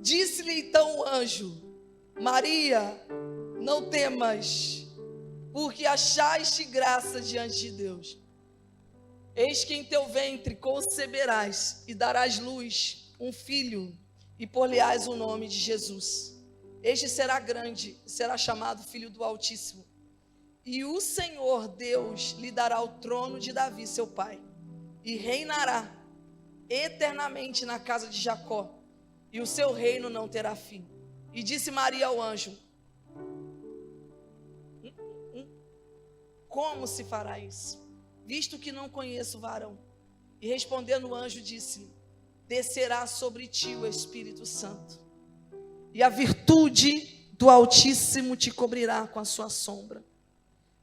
Disse-lhe então o anjo: Maria, não temas, porque achaste graça diante de Deus. Eis que em teu ventre conceberás e darás luz um filho, e por-lhe-ás o nome de Jesus. Este será grande, será chamado Filho do Altíssimo. E o Senhor Deus lhe dará o trono de Davi, seu pai, e reinará eternamente na casa de Jacó, e o seu reino não terá fim. E disse Maria ao anjo: Como se fará isso, visto que não conheço o varão? E respondendo o anjo, disse: Descerá sobre ti o Espírito Santo, e a virtude do Altíssimo te cobrirá com a sua sombra.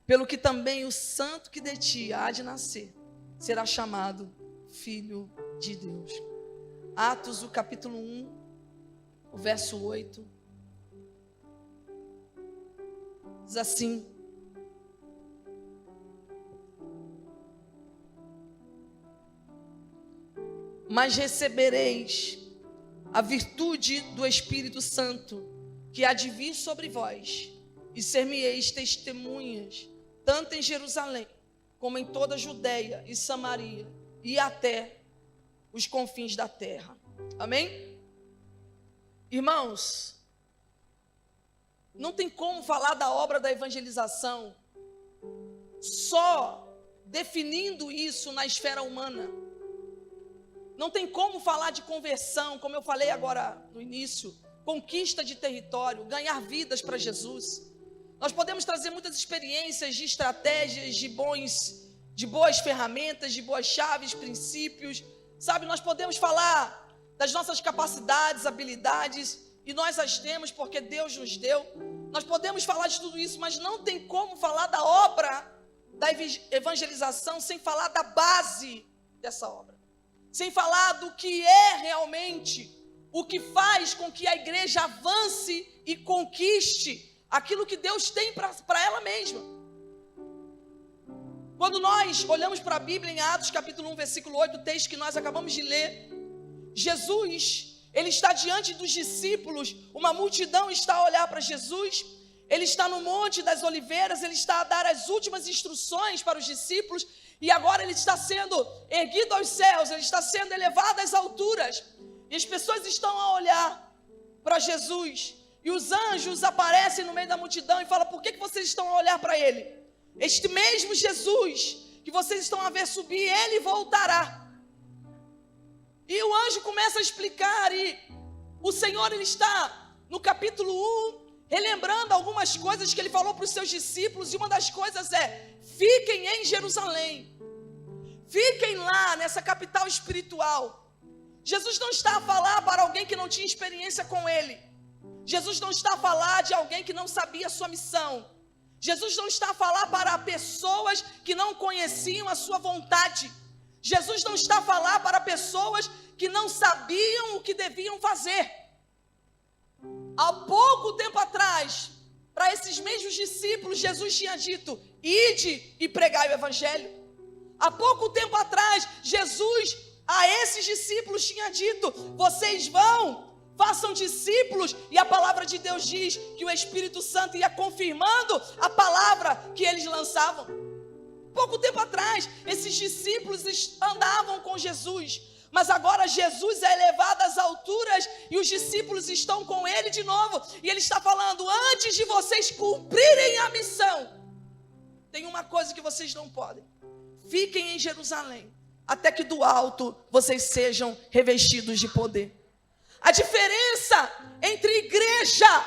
Pelo que também o santo que de ti há de nascer será chamado Filho de Deus. Atos, o capítulo 1, o verso 8. Diz assim: Mas recebereis a virtude do Espírito Santo, que há de vir sobre vós, e ser-me-eis testemunhas, tanto em Jerusalém, como em toda a Judeia e Samaria, e até os confins da terra. Amém? Irmãos, não tem como falar da obra da evangelização só definindo isso na esfera humana. Não tem como falar de conversão, como eu falei agora no início, conquista de território, ganhar vidas para Jesus. Nós podemos trazer muitas experiências de estratégias, de boas ferramentas, de boas chaves, princípios, sabe? Nós podemos falar das nossas capacidades, habilidades, e nós as temos porque Deus nos deu. Nós podemos falar de tudo isso, mas não tem como falar da obra da evangelização sem falar da base dessa obra, sem falar do que é realmente o que faz com que a igreja avance e conquiste aquilo que Deus tem para ela mesma. Quando nós olhamos para a Bíblia em Atos capítulo 1, versículo 8, o texto que nós acabamos de ler, Jesus, ele está diante dos discípulos, uma multidão está a olhar para Jesus, ele está no Monte das Oliveiras, ele está a dar as últimas instruções para os discípulos, e agora ele está sendo erguido aos céus, ele está sendo elevado às alturas, e as pessoas estão a olhar para Jesus, e os anjos aparecem no meio da multidão e falam: por que vocês estão a olhar para ele? Este mesmo Jesus que vocês estão a ver subir, ele voltará. E o anjo começa a explicar, e o Senhor, ele está no capítulo 1, relembrando algumas coisas que ele falou para os seus discípulos, e uma das coisas é: fiquem em Jerusalém, fiquem lá nessa capital espiritual. Jesus não está a falar para alguém que não tinha experiência com ele. Jesus não está a falar de alguém que não sabia a sua missão. Jesus não está a falar para pessoas que não conheciam a sua vontade. Jesus não está a falar para pessoas que não sabiam o que deviam fazer. Há pouco tempo atrás, para esses mesmos discípulos, Jesus tinha dito: ide e pregai o evangelho. Há pouco tempo atrás, Jesus a esses discípulos tinha dito: vocês vão, façam discípulos, e a palavra de Deus diz que o Espírito Santo ia confirmando a palavra que eles lançavam. Pouco tempo atrás, esses discípulos andavam com Jesus, mas agora Jesus é elevado às alturas e os discípulos estão com ele de novo, e ele está falando: antes de vocês cumprirem a missão, tem uma coisa que vocês não podem: fiquem em Jerusalém, até que do alto vocês sejam revestidos de poder. A diferença entre igreja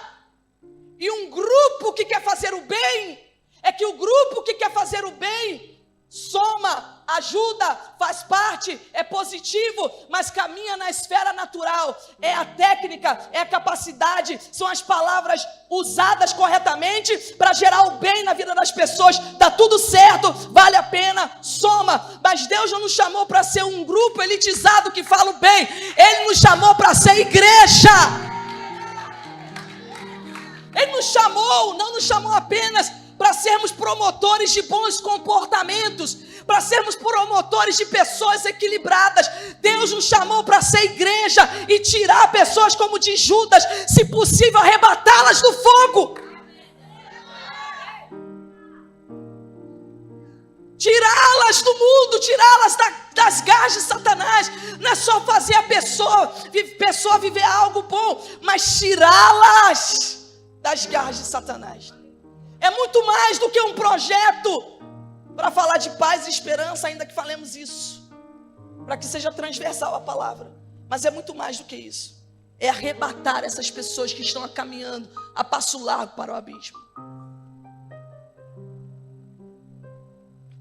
e um grupo que quer fazer o bem é que o grupo que quer fazer o bem soma, ajuda, faz parte, é positivo, mas caminha na esfera natural. É a técnica, é a capacidade, são as palavras usadas corretamente para gerar o bem na vida das pessoas. Dá tudo certo, vale a pena, soma. Mas Deus não nos chamou para ser um grupo elitizado que fala o bem. Ele nos chamou para ser igreja. Ele não nos chamou apenas para sermos promotores de bons comportamentos, para sermos promotores de pessoas equilibradas. Deus nos chamou para ser igreja e tirar pessoas como de Judas, se possível arrebatá-las do fogo. Tirá-las do mundo, tirá-las das garras de Satanás. Não é só fazer a pessoa viver algo bom, mas tirá-las das garras de Satanás. É muito mais do que um projeto para falar de paz e esperança, ainda que falemos isso, para que seja transversal a palavra. Mas é muito mais do que isso. É arrebatar essas pessoas que estão caminhando a passo largo para o abismo.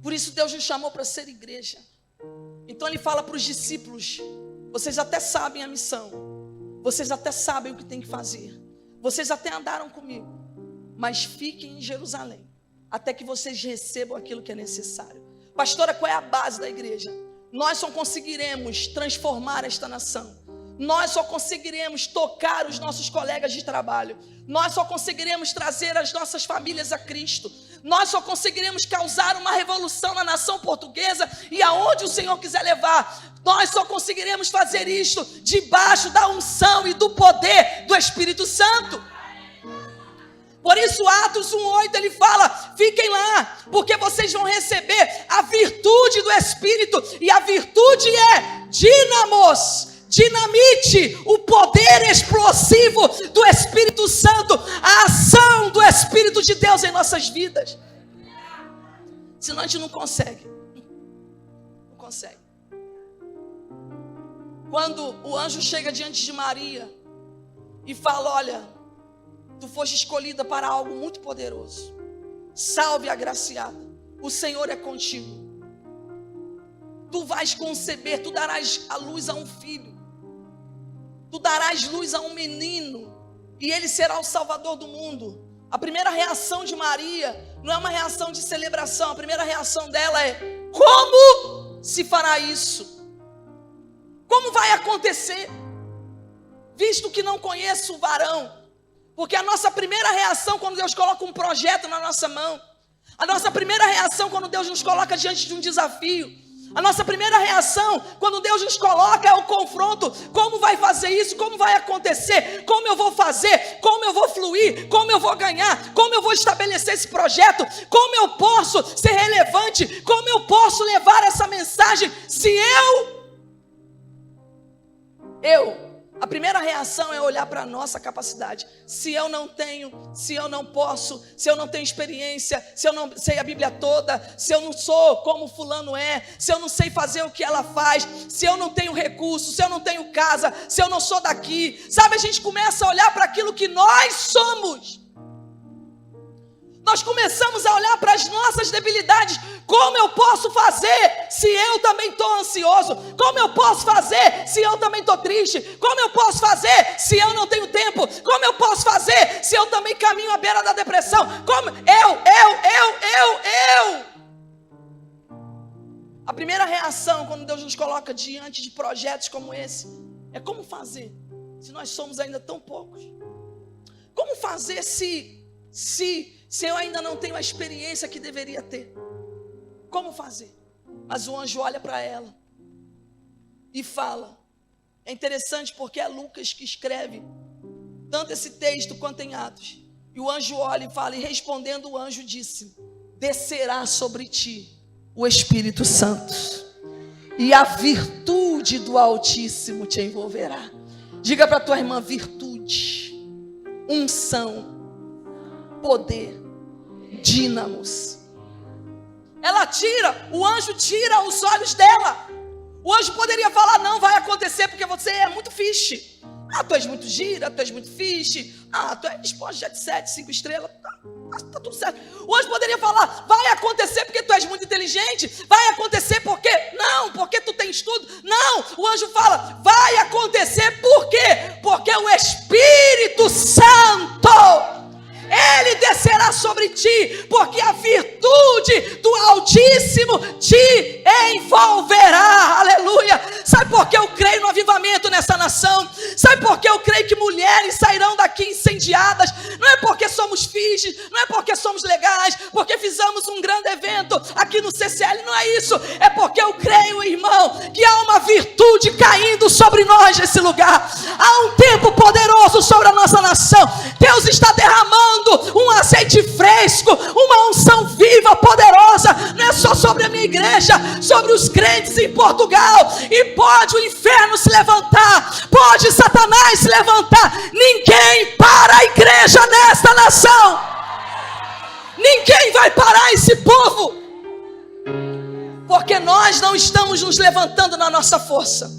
Por isso Deus nos chamou para ser igreja. Então Ele fala para os discípulos: vocês até sabem a missão, vocês até sabem o que tem que fazer, vocês até andaram comigo, mas fiquem em Jerusalém, até que vocês recebam aquilo que é necessário. Pastora, qual é a base da igreja? Nós só conseguiremos transformar esta nação, nós só conseguiremos tocar os nossos colegas de trabalho, nós só conseguiremos trazer as nossas famílias a Cristo, nós só conseguiremos causar uma revolução na nação portuguesa e aonde o Senhor quiser levar. Nós só conseguiremos fazer isto debaixo da unção e do poder do Espírito Santo. Por isso Atos 1:8 ele fala: fiquem lá, porque vocês vão receber a virtude do Espírito, e a virtude é dinamos, dinamite, o poder explosivo do Espírito Santo, a ação do Espírito de Deus em nossas vidas. Senão a gente não consegue. Não consegue. Quando o anjo chega diante de Maria e fala: olha, tu foste escolhida para algo muito poderoso. Salve, agraciada, o Senhor é contigo. Tu vais conceber, tu darás a luz a um filho. Tu darás luz a um menino, e ele será o Salvador do mundo. A primeira reação de Maria não é uma reação de celebração. A primeira reação dela é: como se fará isso? Como vai acontecer? Visto que não conheço o varão. Porque a nossa primeira reação quando Deus coloca um projeto na nossa mão, a nossa primeira reação quando Deus nos coloca diante de um desafio, a nossa primeira reação quando Deus nos coloca é o confronto. Como vai fazer isso? Como vai acontecer? Como eu vou fazer? Como eu vou fluir? Como eu vou ganhar? Como eu vou estabelecer esse projeto? Como eu posso ser relevante? Como eu posso levar essa mensagem? Se a primeira reação é olhar para a nossa capacidade. Se eu não tenho, se eu não posso, se eu não tenho experiência, se eu não sei a Bíblia toda, se eu não sou como fulano é, se eu não sei fazer o que ela faz, se eu não tenho recurso, se eu não tenho casa, se eu não sou daqui. Sabe, a gente começa a olhar para aquilo que nós somos. Nós começamos a olhar para as nossas debilidades. Como eu posso fazer se eu também estou ansioso? Como eu posso fazer se eu também estou triste? Como eu posso fazer se eu não tenho tempo? Como eu posso fazer se eu também caminho à beira da depressão? Como eu. A primeira reação quando Deus nos coloca diante de projetos como esse é: como fazer se nós somos ainda tão poucos? Como fazer se eu ainda não tenho a experiência que deveria ter? Como fazer? Mas o anjo olha para ela e fala. É interessante porque é Lucas que escreve tanto esse texto quanto em Atos. E o anjo olha e fala: e respondendo o anjo disse: descerá sobre ti o Espírito Santo, e a virtude do Altíssimo te envolverá. Diga para tua irmã: virtude, unção, poder, dínamos. O anjo tira os olhos dela. O anjo poderia falar: não vai acontecer porque você é muito fiche. Tu és muito gira, tu és muito fiche. Tu és esposa de jet set, 5 estrelas. Tá tudo certo. O anjo poderia falar: vai acontecer porque tu és muito inteligente. Vai acontecer porque... não, porque tu tens tudo. Não, o anjo fala: vai acontecer por quê? Porque o Espírito Santo, ele descerá sobre ti, porque a virtude do Altíssimo te envolverá. Aleluia. Sabe por que eu creio no avivamento nessa nação? Sabe por que eu creio que mulheres sairão daqui incendiadas? Não é porque somos fiches, não é porque somos legais, porque fizemos um grande evento. A aqui no CCL, não é isso. É porque eu creio, irmão, que há uma virtude caindo sobre nós nesse lugar. Há um tempo poderoso sobre a nossa nação. Deus está derramando um azeite fresco, uma unção viva, poderosa. Não é só sobre a minha igreja, sobre os crentes em Portugal. E pode o inferno se levantar, pode Satanás se levantar. Ninguém para a igreja nesta nação. Ninguém vai parar esse povo, porque nós não estamos nos levantando na nossa força,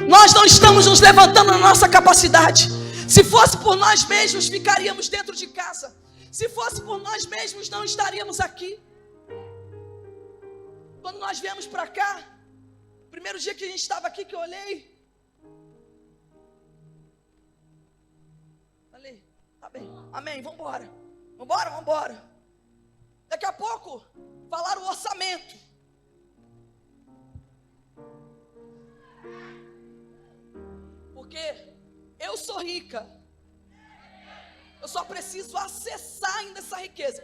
nós não estamos nos levantando na nossa capacidade. Se fosse por nós mesmos, ficaríamos dentro de casa. Se fosse por nós mesmos, não estaríamos aqui. Quando nós viemos para cá, primeiro dia que a gente estava aqui, que eu olhei, falei, tá bem, amém, vambora, vambora. Daqui a pouco, falaram o orçamento. Porque eu sou rica. Eu só preciso acessar ainda essa riqueza.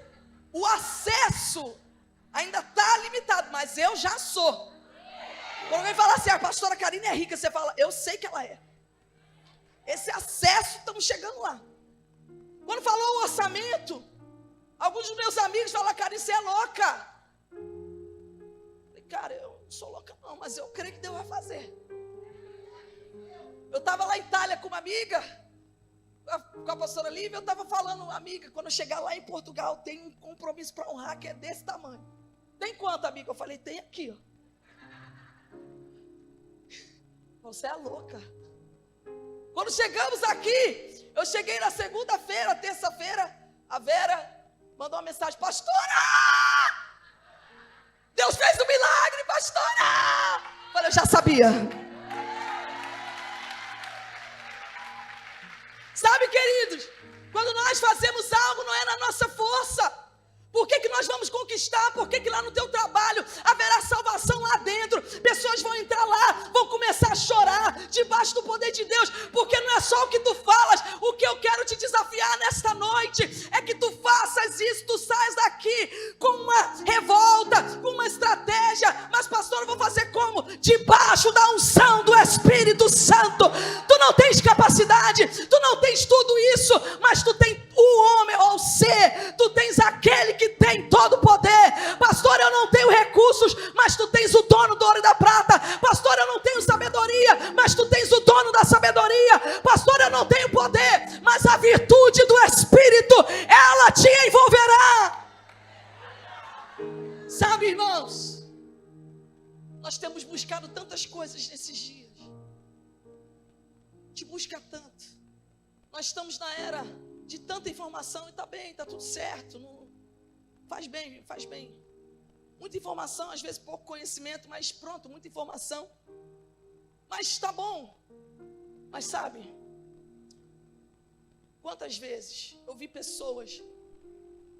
O acesso ainda está limitado, mas eu já sou. Quando alguém fala assim, a pastora Karine é rica, você fala, eu sei que ela é. Esse acesso, estamos chegando lá. Quando falou o orçamento, alguns dos meus amigos falaram, Karine, você é louca. Eu falei, cara, eu não sou louca não, mas eu creio que Deus vai fazer. Eu estava lá em Itália com uma amiga, com a pastora Lívia, eu estava falando, amiga, quando eu chegar lá em Portugal, tem um compromisso para honrar que é desse tamanho. Tem quanto, amiga? Eu falei, tem aqui, ó. Você é louca. Quando chegamos aqui, eu cheguei na segunda-feira, terça-feira, a Vera mandou uma mensagem, pastora! Deus fez um milagre, pastora! Eu falei, eu já sabia. Sabe, queridos, quando nós fazemos algo, não é na nossa força. Por que nós vamos conquistar? Por que lá no teu trabalho haverá salvação lá dentro? Pessoas vão entrar lá, vão começar a chorar debaixo do poder de Deus, porque não é só o que tu falas. O que eu quero te desafiar nesta noite é que tu faças isso, tu saias daqui com uma revolta, com uma estratégia. Mas pastor, eu vou fazer como? Debaixo da unção do Espírito Santo. Tu não tens capacidade, tu não tens tudo isso, mas tu tens o homem ou o ser, tu tens aquele que tem todo o poder. Pastor, eu não tenho recursos, mas tu tens o dono do ouro e da prata. Pastor, eu não tenho sabedoria, mas tu tens o dono da sabedoria. Pastor, eu não tenho poder, mas a virtude do Espírito, ela te envolverá. Sabe, irmãos, nós temos buscado tantas coisas nesses dias. Te busca tanto. Nós estamos na era de tanta informação e está bem, está tudo certo. Não, faz bem, faz bem. Muita informação, às vezes pouco conhecimento, mas pronto, muita informação. Mas está bom. Mas sabe, quantas vezes eu vi pessoas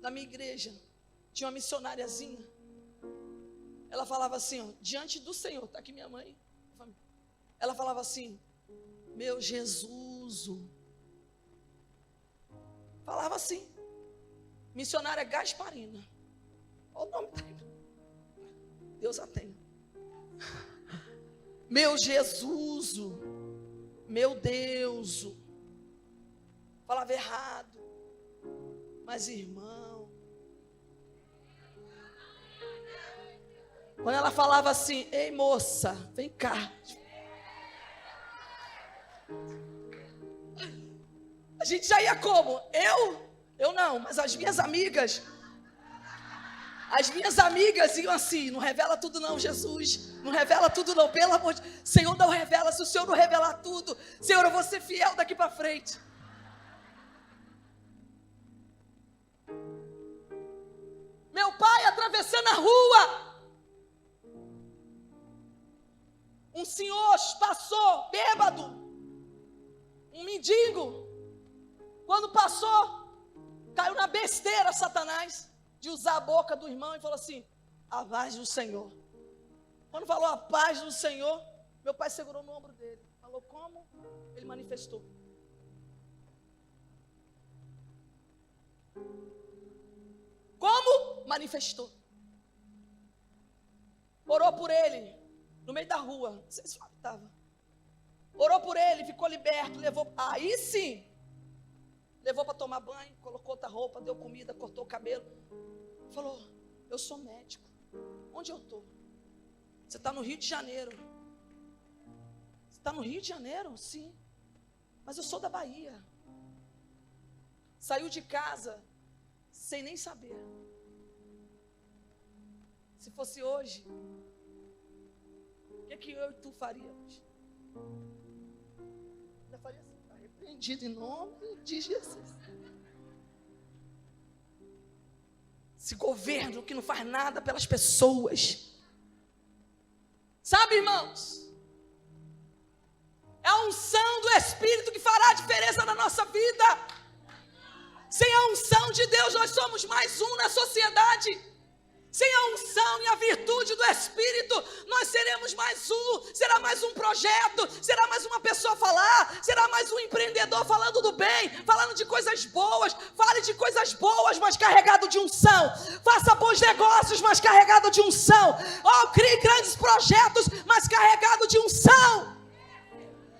na minha igreja, tinha uma missionáriazinha, ela falava assim, ó, diante do Senhor, está aqui minha mãe, ela falava assim, meu Jesus, falava assim, missionária Gasparina, olha o nome dele, Deus a tenha, meu Jesus, meu Deus, falava errado, mas irmão, quando ela falava assim, ei moça, vem cá, a gente já ia como? Eu não, mas as minhas amigas iam assim, não revela tudo não, Jesus, não revela tudo não, pelo amor de Deus, Senhor não revela, se o Senhor não revelar tudo, Senhor, eu vou ser fiel daqui para frente. Meu pai atravessando a rua, um senhor passou, bêbado, um mendigo, quando passou, caiu na besteira Satanás, de usar a boca do irmão e falou assim, a paz do Senhor. Quando falou a paz do Senhor, meu pai segurou no ombro dele, falou como? Ele manifestou. Como? Manifestou. por ele, no meio da rua, não sei se estava. Orou por ele, ficou liberto, levou, aí sim, levou para tomar banho, colocou outra roupa, deu comida, cortou o cabelo. Falou, eu sou médico. Onde eu estou? Você está no Rio de Janeiro. Você está no Rio de Janeiro? Sim. Mas eu sou da Bahia. Saiu de casa sem nem saber. Se fosse hoje, o que eu e tu faríamos? Eu faria assim, está repreendido em nome de Jesus. Esse governo que não faz nada pelas pessoas. Sabe, irmãos? É a unção do Espírito que fará a diferença na nossa vida. Sem a unção de Deus, nós somos mais um na sociedade. Sem a unção e a virtude do Espírito, nós seremos mais um. Será mais um projeto, será mais uma pessoa a falar, será mais um empreendedor falando do bem, falando de coisas boas. Fale de coisas boas, mas carregado de unção. Faça bons negócios, mas carregado de unção. Crie grandes projetos, mas carregado de unção.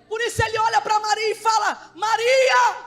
Por isso ele olha para Maria e fala, Maria,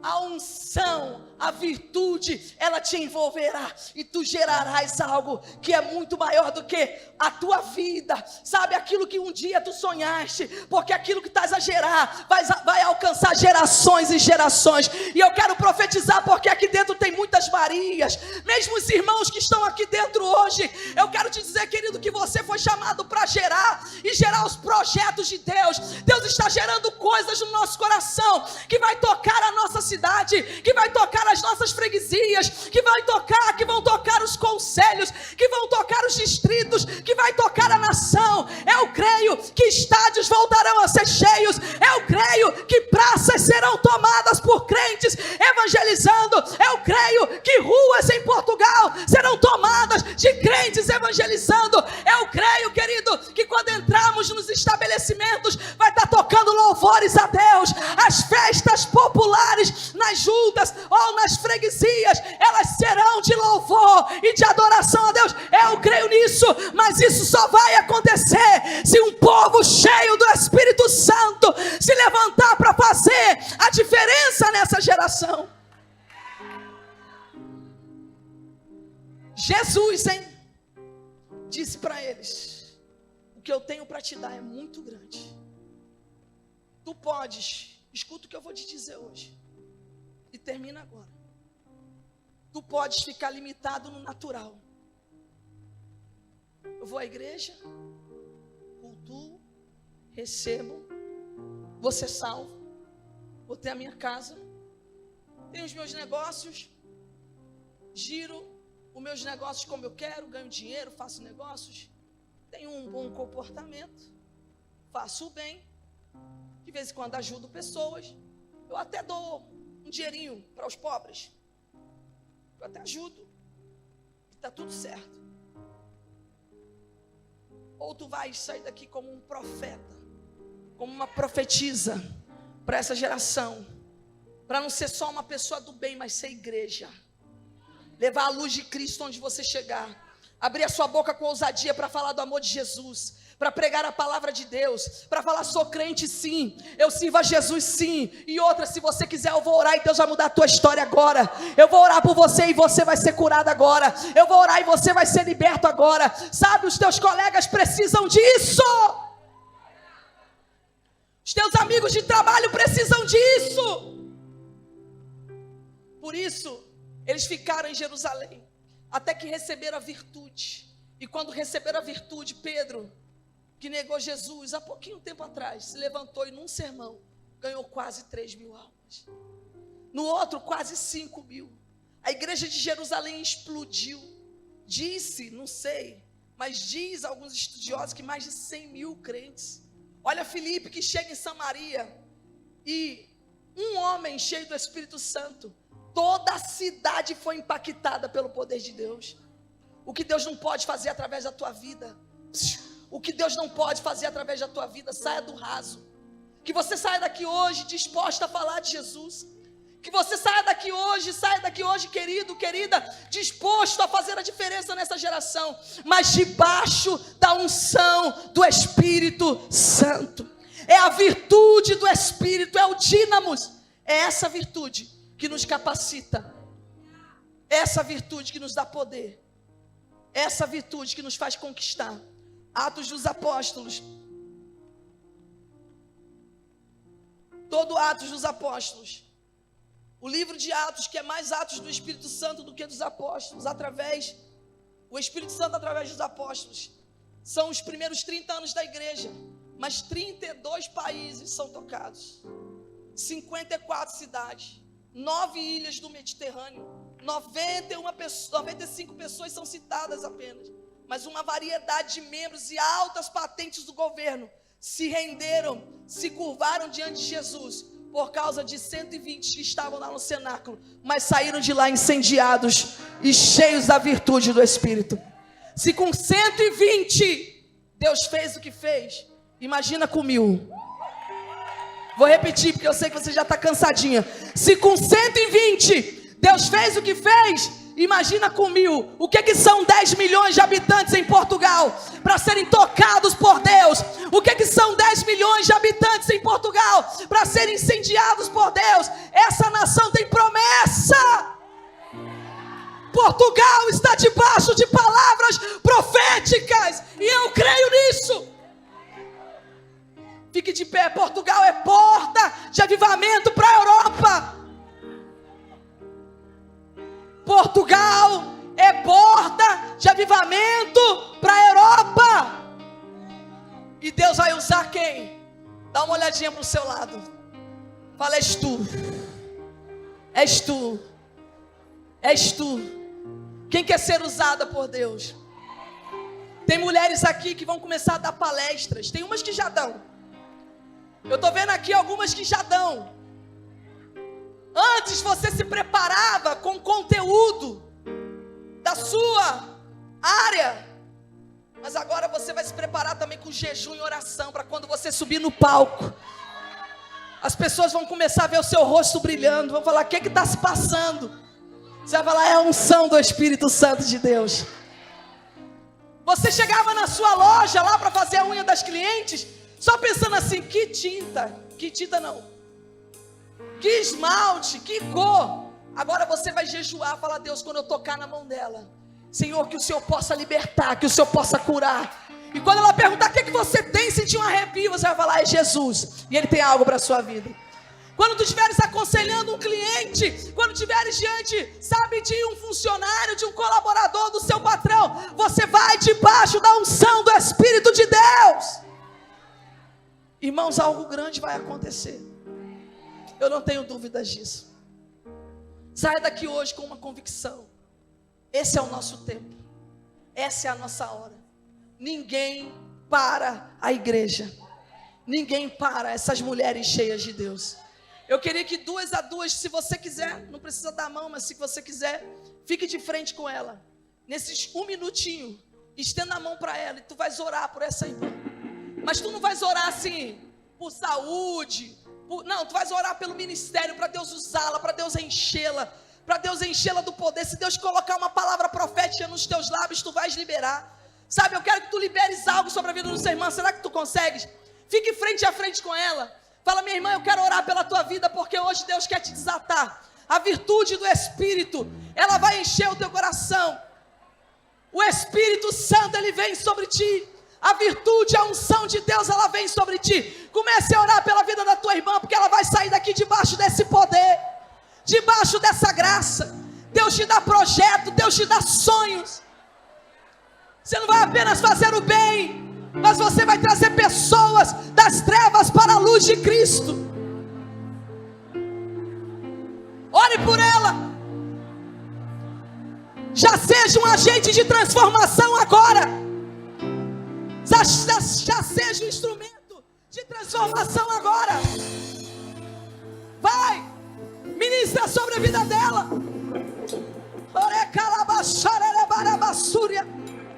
a unção, a virtude, ela te envolverá e tu gerarás algo que é muito maior do que a tua vida, sabe, aquilo que um dia tu sonhaste, porque aquilo que estás a gerar vai alcançar gerações e gerações. E eu quero profetizar, porque aqui dentro tem muitas Marias, mesmo os irmãos que estão aqui dentro hoje. Eu quero te dizer, querido, que você foi chamado para gerar e gerar os projetos de Deus. Deus está gerando coisas no nosso coração que vai tocar a nossa cidade, que vai tocar as nossas freguesias, que vão tocar os conselhos, que vão tocar os distritos, que vai tocar a nação. Eu creio que estádios voltarão a ser cheios. Eu creio que praças serão tomadas por crentes evangelizando. Eu creio que ruas em Portugal serão tomadas de crentes evangelizando. Eu creio, querido, que quando entrarmos nos estabelecimentos vai estar tocando louvores a Deus. As festas populares nas juntas ou nas freguesias, elas serão de louvor e de adoração a Deus. Eu creio nisso, mas isso só vai acontecer se um povo cheio do Espírito Santo se levantar para fazer a diferença nessa geração. Jesus, disse para eles, o que eu tenho para te dar é muito grande. Tu podes, escuta o que eu vou te dizer hoje, e termina agora. Tu podes ficar limitado no natural. Eu vou à igreja, cultuo, recebo, vou ser salvo, vou ter a minha casa, tenho os meus negócios, giro os meus negócios como eu quero, ganho dinheiro, faço negócios, tenho um bom comportamento, faço o bem, de vez em quando ajudo pessoas, eu até dou um dinheirinho para os pobres, eu até ajudo, e está tudo certo. Ou tu vais sair daqui como um profeta, como uma profetisa para essa geração, para não ser só uma pessoa do bem, mas ser igreja, levar a luz de Cristo onde você chegar, abrir a sua boca com ousadia para falar do amor de Jesus, para pregar a palavra de Deus, para falar, sou crente sim, eu sirvo a Jesus sim. E outra, se você quiser, eu vou orar e Deus vai mudar a tua história agora. Eu vou orar por você e você vai ser curado agora. Eu vou orar e você vai ser liberto agora. Sabe, os teus colegas precisam disso. Os teus amigos de trabalho precisam disso. Por isso, eles ficaram em Jerusalém, até que receberam a virtude. E quando receberam a virtude, Pedro, que negou Jesus há pouquinho tempo atrás, se levantou e num sermão ganhou quase 3.000 almas. No outro, quase 5.000. A igreja de Jerusalém explodiu. Disse, não sei, mas diz alguns estudiosos que mais de 100.000 crentes. Olha Filipe, que chega em Samaria e um homem cheio do Espírito Santo, toda a cidade foi impactada pelo poder de Deus. O que Deus não pode fazer através da tua vida, o que Deus não pode fazer através da tua vida, saia do raso. Que você saia daqui hoje disposta a falar de Jesus. Que você saia daqui hoje, querido, querida, disposto a fazer a diferença nessa geração, mas debaixo da unção do Espírito Santo. É a virtude do Espírito, é o dínamos. É essa virtude que nos capacita, é essa virtude que nos dá poder, é essa virtude que nos faz conquistar. Atos dos Apóstolos. Todo Atos dos Apóstolos. O livro de Atos, que é mais Atos do Espírito Santo do que dos apóstolos, o Espírito Santo através dos apóstolos, são os primeiros 30 anos da igreja, mas 32 países são tocados, 54 cidades, 9 ilhas do Mediterrâneo, 95 pessoas são citadas apenas, mas uma variedade de membros e altas patentes do governo se renderam, se curvaram diante de Jesus, por causa de 120 que estavam lá no cenáculo, mas saíram de lá incendiados e cheios da virtude do Espírito. Se com 120 Deus fez o que fez, imagina com 1000. Vou repetir porque eu sei que você já está cansadinha. Se com 120 Deus fez o que fez, imagina com 1000. O que são 10 milhões de habitantes em Portugal para serem tocados por Deus? O que são 10 milhões de habitantes em Portugal para serem incendiados por Deus? Essa nação tem promessa. Portugal está debaixo de palavras proféticas e eu creio nisso. Fique de pé. Portugal é porta de avivamento para a Europa. Portugal é porta de avivamento para a Europa. E Deus vai usar quem? Dá uma olhadinha para o seu lado. Fala, és tu. És tu. És tu. Quem quer ser usada por Deus? Tem mulheres aqui que vão começar a dar palestras. Tem umas que já dão. Eu estou vendo aqui algumas que já dão. Antes você se preparava com conteúdo da sua área, mas agora você vai se preparar também com jejum e oração, para quando você subir no palco, as pessoas vão começar a ver o seu rosto brilhando, vão falar, o que está se passando? Você vai falar, é a unção do Espírito Santo de Deus. Você chegava na sua loja lá para fazer a unha das clientes, só pensando assim, que tinta não, que esmalte, que cor. Agora você vai jejuar, falar, Deus, quando eu tocar na mão dela, Senhor, que o Senhor possa libertar, que o Senhor possa curar. E quando ela perguntar, o que você tem, sentir um arrepio, você vai falar, é Jesus, e Ele tem algo para a sua vida. Quando tu estiveres aconselhando um cliente, quando estiveres diante, sabe, de um funcionário, de um colaborador, do seu patrão, você vai debaixo da unção do Espírito de Deus. Irmãos, algo grande vai acontecer. Eu não tenho dúvidas disso. Saia daqui hoje com uma convicção. Esse é o nosso tempo. Essa é a nossa hora. Ninguém para a igreja. Ninguém para essas mulheres cheias de Deus. Eu queria que 2 a 2, se você quiser, não precisa dar a mão, mas se você quiser, fique de frente com ela. Nesses 1 minutinho, estenda a mão para ela e tu vais orar por essa irmã. Mas tu não vais orar assim, por saúde, não, tu vais orar pelo ministério, para Deus usá-la, para Deus enchê-la do poder. Se Deus colocar uma palavra profética nos teus lábios, tu vais liberar. Sabe, eu quero que tu liberes algo sobre a vida do seu irmão. Será que tu consegues? Fique frente a frente com ela. Fala, minha irmã, eu quero orar pela tua vida, porque hoje Deus quer te desatar. A virtude do Espírito, ela vai encher o teu coração. O Espírito Santo, ele vem sobre ti. A virtude, a unção de Deus, ela vem sobre ti. Comece a orar pela vida da tua irmã, porque ela vai sair daqui debaixo desse poder, debaixo dessa graça. Deus te dá projeto, Deus te dá sonhos. Você não vai apenas fazer o bem, mas você vai trazer pessoas das trevas para a luz de Cristo. Ore por ela. Já seja um agente de transformação agora. Já seja um instrumento de transformação agora. Vai, ministra sobre a vida dela.